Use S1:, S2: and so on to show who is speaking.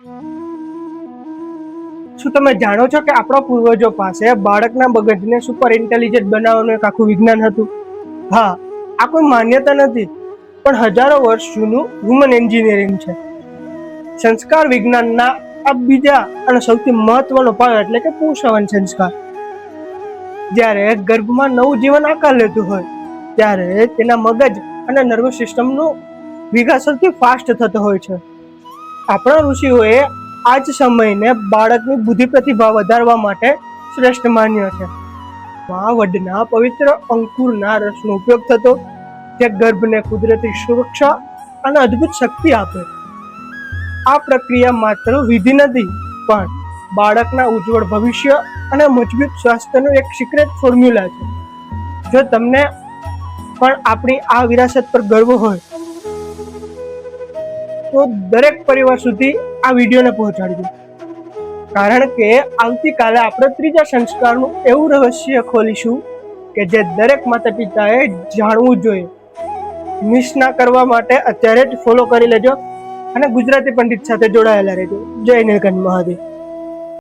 S1: શું તમે જાણો છો કે આપણા પૂર્વજો પાસે બાળકના મગજને સુપર ઇન્ટેલિજન્ટ બનાવવાનું એક આખું વિજ્ઞાન હતું? હા, આ કોઈ માન્યતા નથી, પણ હજારો વર્ષ જૂનું હ્યુમન એન્જિનિયરિંગ છે. સંસ્કાર વિજ્ઞાનના આ બીજા અને સૌથી મહત્વનો પાયો એટલે કે પુંસવન સંસ્કાર. જ્યારે ગર્ભમાં નવું જીવન આકાર લેતું હોય ત્યારે તેના મગજ અને નર્વસ સિસ્ટમનો વિકાસ સૌથી ફાસ્ટ થતો હોય છે. આપણા ઋષિઓએ આ જ સમયને બાળકની બુદ્ધિ પ્રતિભા વધારવા માટે શ્રેષ્ઠ માન્યો છે. મા વડના પવિત્ર અંકુરના રસનો ઉપયોગ થતો, જે ગર્ભને કુદરતી સુરક્ષા અને અદ્ભુત શક્તિ આપે. આ પ્રક્રિયા માત્ર વિધિ નથી, પણ બાળકના ઉજ્જવળ ભવિષ્ય અને મજબૂત સ્વાસ્થ્યનું એક સિક્રેટ ફોર્મ્યુલા છે. જો તમને પણ આપણી આ વિરાસત પર ગર્વ હોય તો દરેક પરિવાર સુધી આ વિડીયોને પહોંચાડજો, કારણ કે આવતીકાલે આપણે ત્રીજા સંસ્કારનું એવું રહસ્ય ખોલીશું કે જે દરેક માતા પિતાએ જાણવું જોઈએ. મિસ ના કરવા માટે અત્યારે જ ફોલો કરી લેજો અને ગુજરાતી પંડિત સાથે જોડાયેલા રહેજો. જય નીલકંઠ મહાદેવ.